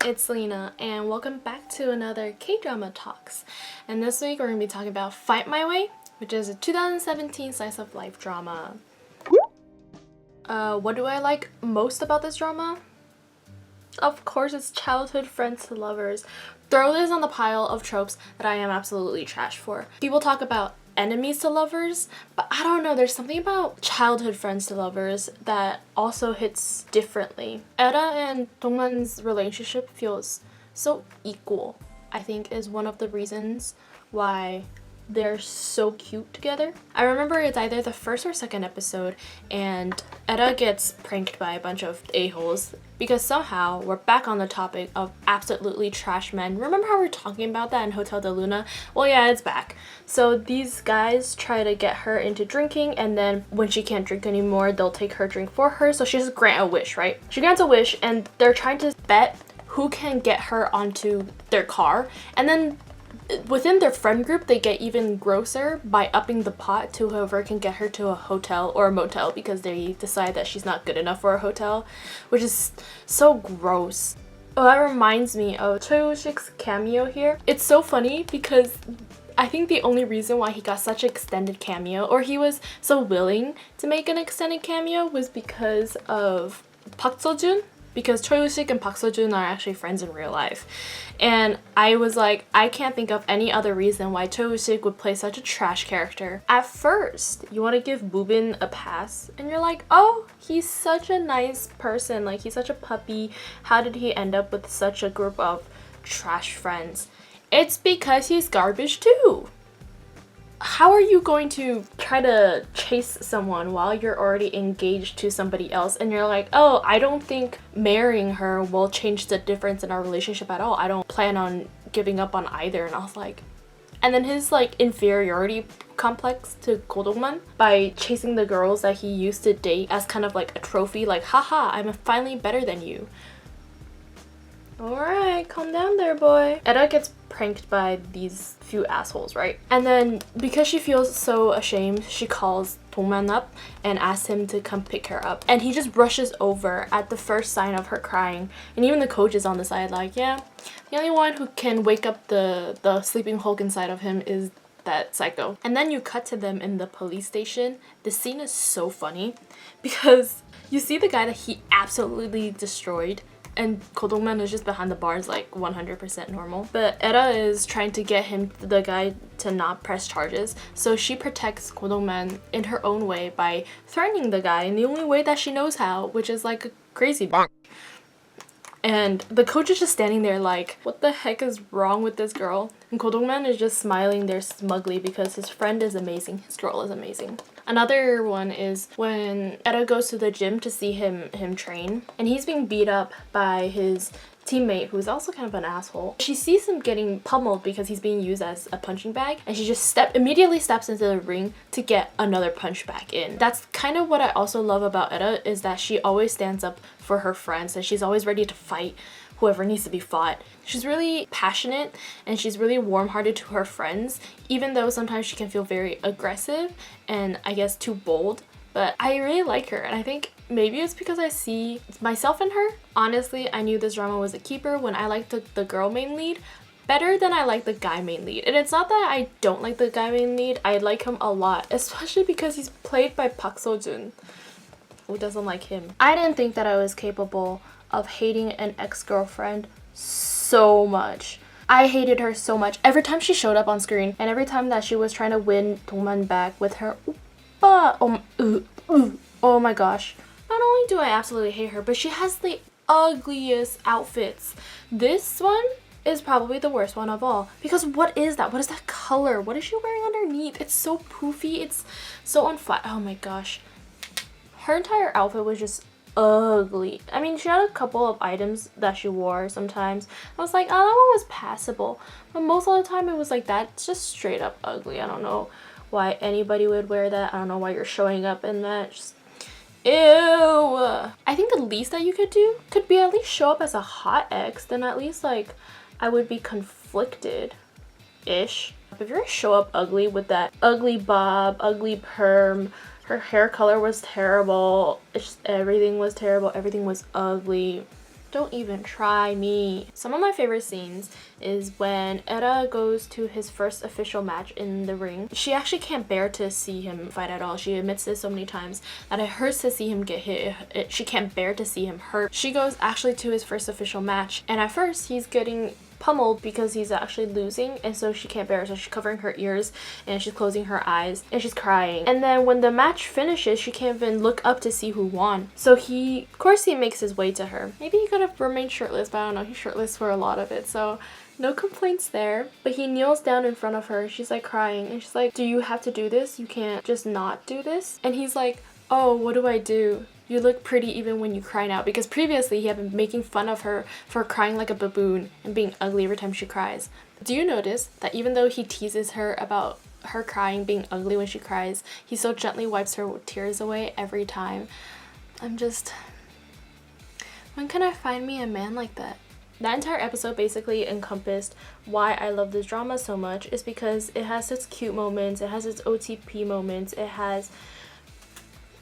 it's Lena, and welcome back to another K-Drama Talks. And this week we're going to be talking about Fight My Way, which is a 2017 slice of life drama. What do I like most about this drama? Of course, it's childhood friends to lovers. Throw this on the pile of tropes that I am absolutely trash for. People talk about enemies to lovers, but I don't know, there's something about childhood friends to lovers that also hits differently. Era and Dongman's relationship feels so equal, I think, is one of the reasons why they're so cute together. I remember it's either the first or second episode and Era gets pranked by a bunch of a-holes because somehow we're back on the topic of absolutely trash men. Remember how we were talking about that in Hotel de Luna? Well, yeah, it's back. So these guys try to get her into drinking, and then when she can't drink anymore, they'll take her drink for her. So she just grant a wish, right? She grants a wish and they're trying to bet who can get her onto their car, and then within their friend group, they get even grosser by upping the pot to whoever can get her to a hotel or a motel because they decide that she's not good enough for a hotel, which is so gross. Oh, that reminds me of Choi Woo-sik's cameo here. It's so funny because I think the only reason why he got such an extended cameo, or he was so willing to make an extended cameo, was because of Park Seo-joon. Because Choi Woo-sik and Park Seo-joon are actually friends in real life. And I was like, I can't think of any other reason why Choi Woo-sik would play such a trash character. At first, you want to give Boobin a pass, and you're like, oh, he's such a nice person. Like, he's such a puppy. How did he end up with such a group of trash friends? It's because he's garbage too. How are you going to try to chase someone while you're already engaged to somebody else and you're like, oh, I don't think marrying her will change the difference in our relationship at all. I don't plan on giving up on either. And I was like, and then his like inferiority complex to Ko Dong-man by chasing the girls that he used to date as kind of like a trophy, like, haha, I'm finally better than you. Alright, calm down there, boy. Era gets pranked by these few assholes, right? And then because she feels so ashamed, she calls Dongman up and asks him to come pick her up. And he just rushes over at the first sign of her crying. And even the coach is on the side like, yeah, the only one who can wake up the sleeping Hulk inside of him is that psycho. And then you cut to them in the police station. The scene is so funny because you see the guy that he absolutely destroyed, and Ko Dong-man is just behind the bars like 100% normal. But Era is trying to get the guy to not press charges. So she protects Ko Dong-man in her own way by threatening the guy in the only way that she knows how, which is like a crazy bonk. And the coach is just standing there like, what the heck is wrong with this girl? And Ko Dong-man is just smiling there smugly because his friend is amazing. His girl is amazing. Another one is when Era goes to the gym to see him train, and he's being beat up by his teammate who's also kind of an asshole. She sees him getting pummeled because he's being used as a punching bag, and she just immediately steps into the ring to get another punch back in. That's kind of what I also love about Era, is that she always stands up for her friends and she's always ready to fight whoever needs to be fought. She's really passionate and she's really warm-hearted to her friends, even though sometimes she can feel very aggressive and I guess too bold. But I really like her, and I think maybe it's because I see myself in her. Honestly, I knew this drama was a keeper when I liked the girl main lead better than I like the guy main lead. And it's not that I don't like the guy main lead, I like him a lot, especially because he's played by Park Seo-joon. Who doesn't like him? I didn't think that I was capable of hating an ex-girlfriend so much. I hated her so much. Every time she showed up on screen and every time that she was trying to win Dongman back with her oh my gosh. Not only do I absolutely hate her, but she has the ugliest outfits. This one is probably the worst one of all, because what is that? What is that color? What is she wearing underneath? It's so poofy. It's so on fire. Oh my gosh. Her entire outfit was just ugly. I mean, she had a couple of items that she wore sometimes. I was like, oh, that one was passable. But most of the time it was like, that's just straight up ugly. I don't know why anybody would wear that. I don't know why you're showing up in that. Just ew. I think the least that you could do could be at least show up as a hot ex. Then at least like I would be conflicted-ish. If you're gonna show up ugly with that ugly bob, ugly perm, her hair color was terrible. It's just, everything was terrible. Everything was ugly. Don't even try me. Some of my favorite scenes is when Era goes to his first official match in the ring. She actually can't bear to see him fight at all. She admits this so many times that it hurts to see him get hit. She can't bear to see him hurt. She goes actually to his first official match, and at first he's getting pummeled because he's actually losing, and so she can't bear it, so she's covering her ears and she's closing her eyes and she's crying. And then when the match finishes, she can't even look up to see who won, so of course he makes his way to her. Maybe he could have remained shirtless, but I don't know, he's shirtless for a lot of it, so no complaints there. But he kneels down in front of her. She's like crying and she's like, do you have to do this? You can't just not do this. And he's like, oh, what do I do? You look pretty even when you cry now. Because previously he had been making fun of her for crying like a baboon and being ugly every time she cries. Do you notice that even though he teases her about her crying, being ugly when she cries, he so gently wipes her tears away every time? When can I find me a man like that? That entire episode basically encompassed why I love this drama so much, is because it has its cute moments, it has its OTP moments, it has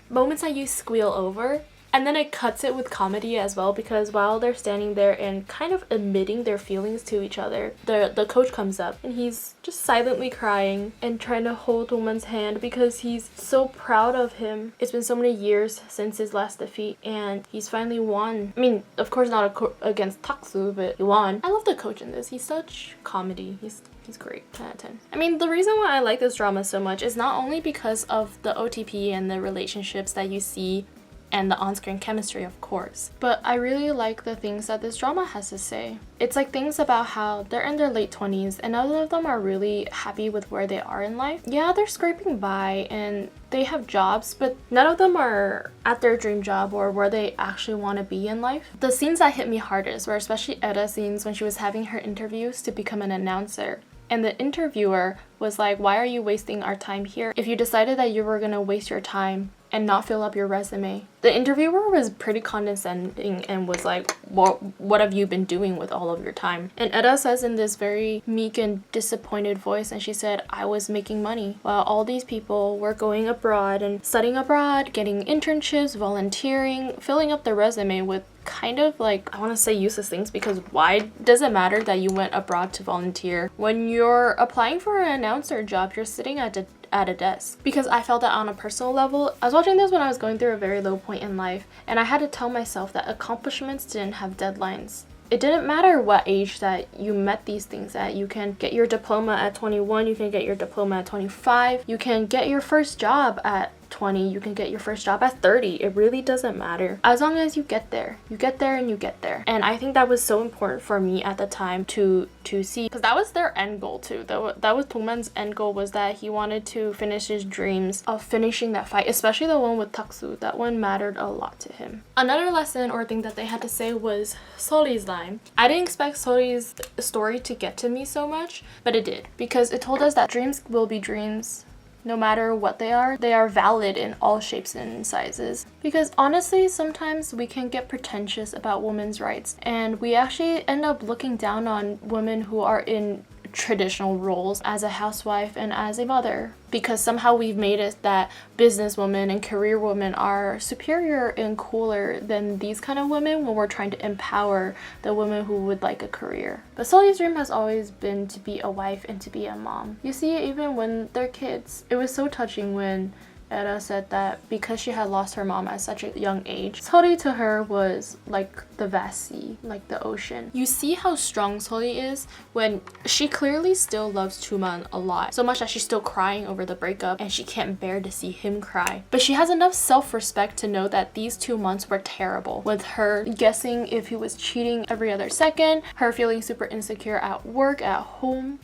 moments that you squeal over, and then it cuts it with comedy as well, because while they're standing there and kind of admitting their feelings to each other, the coach comes up and he's just silently crying and trying to hold Woman's hand because he's so proud of him. It's been so many years since his last defeat and he's finally won. I mean, of course not against Taksu, but he won. I love the coach in this. He's such comedy. He's great. 10 out of 10. I mean, the reason why I like this drama so much is not only because of the OTP and the relationships that you see and the on-screen chemistry, of course, but I really like the things that this drama has to say. It's like things about how they're in their late 20s and none of them are really happy with where they are in life. Yeah, they're scraping by and they have jobs, but none of them are at their dream job or where they actually want to be in life. The scenes that hit me hardest were especially Edda's scenes when she was having her interviews to become an announcer. And the interviewer was like, why are you wasting our time here? If you decided that you were gonna waste your time and not fill up your resume. The interviewer was pretty condescending and was like, what have you been doing with all of your time? And Edda says in this very meek and disappointed voice, and she said, I was making money while all these people were going abroad and studying abroad, getting internships, volunteering, filling up their resume with kind of like, I want to say useless things, because why does it matter that you went abroad to volunteer? When you're applying for an announcer job, you're sitting at a desk. Because I felt that on a personal level. I was watching this when I was going through a very low point in life, and I had to tell myself that accomplishments didn't have deadlines. It didn't matter what age that you met these things at. You can get your diploma at 21, you can get your diploma at 25, you can get your first job at 20, you can get your first job at 30. It really doesn't matter. As long as you get there and you get there. And I think that was so important for me at the time to see, because that was their end goal too. That was Tongman's end goal, was that he wanted to finish his dreams of finishing that fight, especially the one with Taksu. That one mattered a lot to him. Another lesson or thing that they had to say was Soli's line. I didn't expect Soli's story to get to me so much, but it did, because it told us that dreams will be dreams. No matter what they are valid in all shapes and sizes. Because honestly, sometimes we can get pretentious about women's rights, and we actually end up looking down on women who are in traditional roles as a housewife and as a mother, because somehow we've made it that businesswomen and career women are superior and cooler than these kind of women when we're trying to empower the women who would like a career. But Soli's dream has always been to be a wife and to be a mom. You see it even when they're kids. It was so touching when Edda said that because she had lost her mom at such a young age, Soli to her was like the vast sea, like the ocean. You see how strong Soli is when she clearly still loves Tuman a lot, so much that she's still crying over the breakup and she can't bear to see him cry. But she has enough self-respect to know that these 2 months were terrible, with her guessing if he was cheating every other second, her feeling super insecure at work, at home.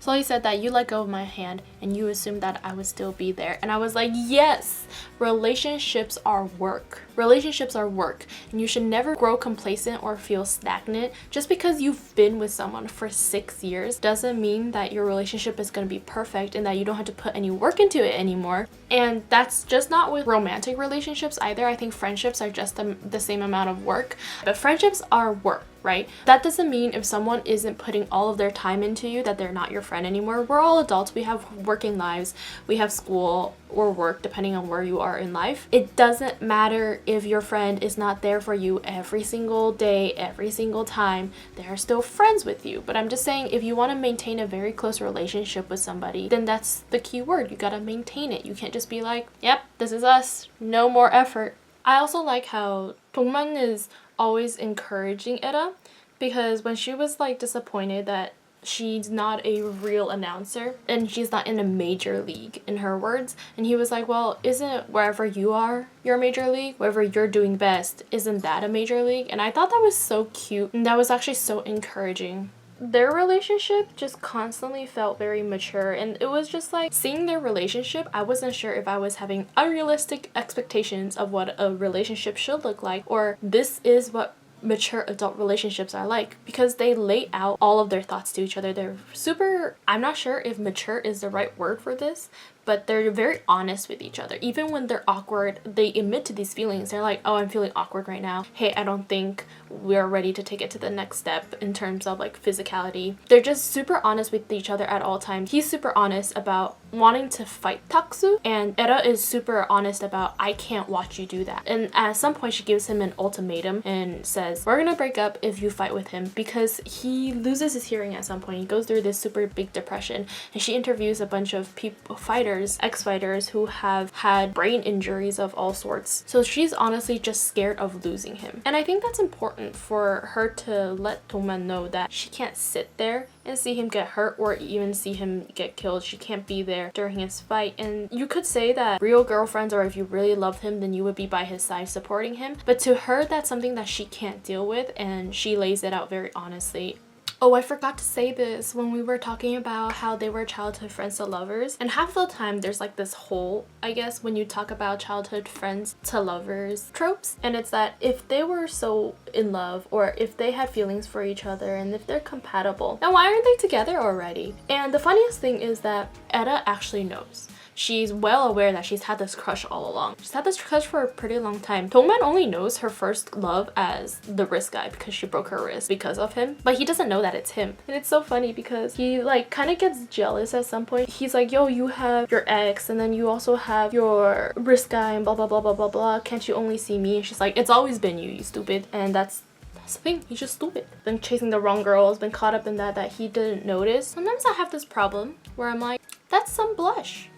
Soli said that you let go of my hand and you assumed that I would still be there. And I was like, yes, relationships are work. Relationships are work. And you should never grow complacent or feel stagnant. Just because you've been with someone for 6 years doesn't mean that your relationship is going to be perfect and that you don't have to put any work into it anymore. And that's just not with romantic relationships either. I think friendships are just the same amount of work. But friendships are work. right? That doesn't mean if someone isn't putting all of their time into you that they're not your friend anymore. We're all adults. We have working lives. We have school or work, depending on where you are in life. It doesn't matter if your friend is not there for you every single day, every single time. They're still friends with you. But I'm just saying, if you want to maintain a very close relationship with somebody, then that's the key word. You gotta maintain it. You can't just be like, yep, this is us. No more effort. I also like how Dongman is always encouraging Era, because when she was like disappointed that she's not a real announcer and she's not in a major league, in her words, and he was like, well, isn't wherever you are your major league? Wherever you're doing best, isn't that a major league? And I thought that was so cute, and that was actually so encouraging. Their relationship just constantly felt very mature, and it was just like seeing their relationship, I wasn't sure if I was having unrealistic expectations of what a relationship should look like, or this is what mature adult relationships are like, because they lay out all of their thoughts to each other. They're super, I'm not sure if mature is the right word for this, but they're very honest with each other. Even when they're awkward, they admit to these feelings. They're like, oh, I'm feeling awkward right now. Hey, I don't think we're ready to take it to the next step in terms of like physicality. They're just super honest with each other at all times. He's super honest about wanting to fight Taksu, and Era is super honest about, I can't watch you do that. And at some point she gives him an ultimatum and says, we're gonna break up if you fight with him, because he loses his hearing at some point. He goes through this super big depression, and she interviews a bunch of people, fighters, ex-fighters who have had brain injuries of all sorts. So she's honestly just scared of losing him. And I think that's important for her to let Dongman know that she can't sit there and see him get hurt or even see him get killed. She can't be there during his fight. And you could say that real girlfriends, or if you really loved him, then you would be by his side supporting him. But to her, that's something that she can't deal with, and she lays it out very honestly. Oh, I forgot to say this when we were talking about how they were childhood friends to lovers. And half the time there's like this hole, I guess, when you talk about childhood friends to lovers tropes. And it's that if they were so in love, or if they had feelings for each other, and if they're compatible, then why aren't they together already? And the funniest thing is that Eda actually knows. She's well aware that she's had this crush all along. She's had this crush for a pretty long time. Dongman only knows her first love as the wrist guy because she broke her wrist because of him, but he doesn't know that it's him. And it's so funny because he like kind of gets jealous at some point. He's like, yo, you have your ex, and then you also have your wrist guy, and blah blah blah blah blah blah. Can't you only see me? And she's like, it's always been you, you stupid. And that's the thing, he's just stupid. Been chasing the wrong girls, been caught up in that he didn't notice. Sometimes I have this problem where I'm like, that's some blush.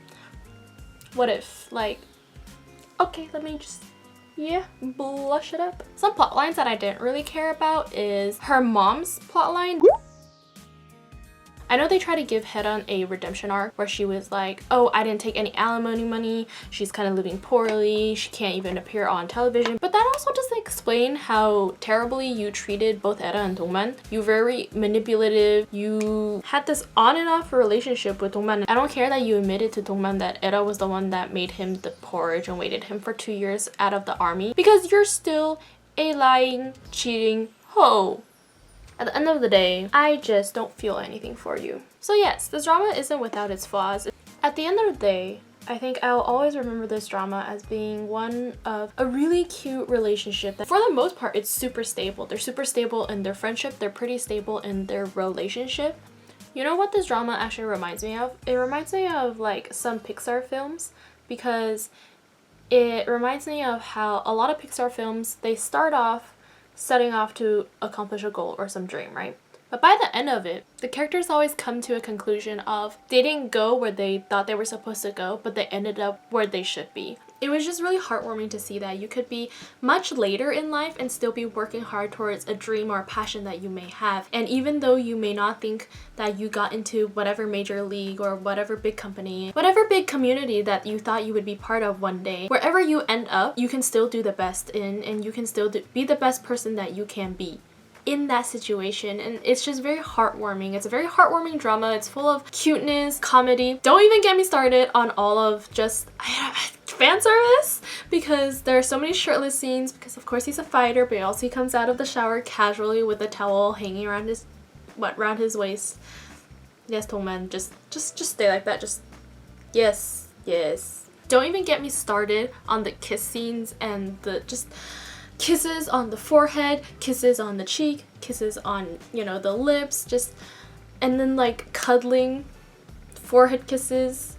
What if, like, okay, let me just, yeah, blush it up. Some plot lines that I didn't really care about is her mom's plotline. I know they try to give Haeran a redemption arc where she was like, oh, I didn't take any alimony money, she's kind of living poorly, she can't even appear on television. But that also doesn't explain how terribly you treated both Era and Dongman. You were very manipulative. You had this on and off relationship with Dongman. I don't care that you admitted to Dongman that Era was the one that made him the porridge and waited him for 2 years out of the army, because you're still a lying, cheating hoe. At the end of the day, I just don't feel anything for you. So yes, this drama isn't without its flaws. At the end of the day, I think I'll always remember this drama as being one of a really cute relationship that for the most part, it's super stable. They're super stable in their friendship. They're pretty stable in their relationship. You know what this drama actually reminds me of? It reminds me of like some Pixar films, because it reminds me of how a lot of Pixar films, they start off setting off to accomplish a goal or some dream, right? But by the end of it, the characters always come to a conclusion of they didn't go where they thought they were supposed to go, but they ended up where they should be. It was just really heartwarming to see that you could be much later in life and still be working hard towards a dream or a passion that you may have. And even though you may not think that you got into whatever major league or whatever big company, whatever big community that you thought you would be part of one day, wherever you end up, you can still do the best in, and you can still be the best person that you can be in that situation. And it's just very heartwarming. It's a very heartwarming drama. It's full of cuteness, comedy. Don't even get me started on all of just fan service, because there are so many shirtless scenes, because of course he's a fighter, but also he comes out of the shower casually with a towel hanging around his around his waist. Yes, Dongman, just stay like that. Just yes. Don't even get me started on the kiss scenes and the just kisses on the forehead, kisses on the cheek, kisses on, you know, the lips, just, and then like cuddling, forehead kisses.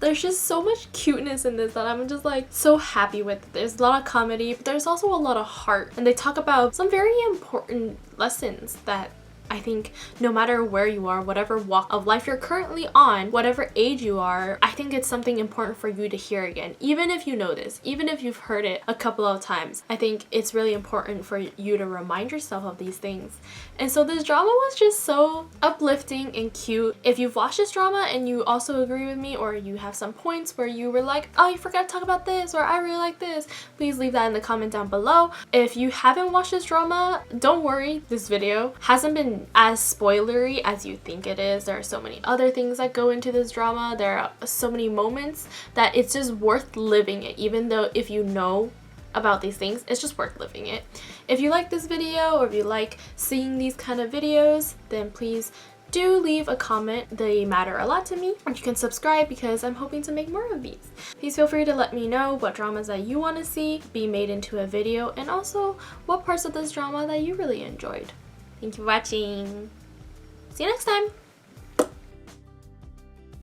There's just so much cuteness in this that I'm just like so happy with. There's a lot of comedy, but there's also a lot of heart, and they talk about some very important lessons that I think no matter where you are, whatever walk of life you're currently on, whatever age you are, I think it's something important for you to hear again. Even if you know this, even if you've heard it a couple of times, I think it's really important for you to remind yourself of these things. And so this drama was just so uplifting and cute. If you've watched this drama and you also agree with me, or you have some points where you were like, oh, you forgot to talk about this, or I really like this, please leave that in the comment down below. If you haven't watched this drama, don't worry, this video hasn't been as spoilery as you think it is. There are so many other things that go into this drama. There are so many moments that it's just worth living it, even though if you know about these things, it's just worth living it. If you like this video, or if you like seeing these kind of videos, then please do leave a comment. They matter a lot to me. And you can subscribe because I'm hoping to make more of these. Please feel free to let me know what dramas that you want to see be made into a video, and also what parts of this drama that you really enjoyed. Thank you for watching. See you next time.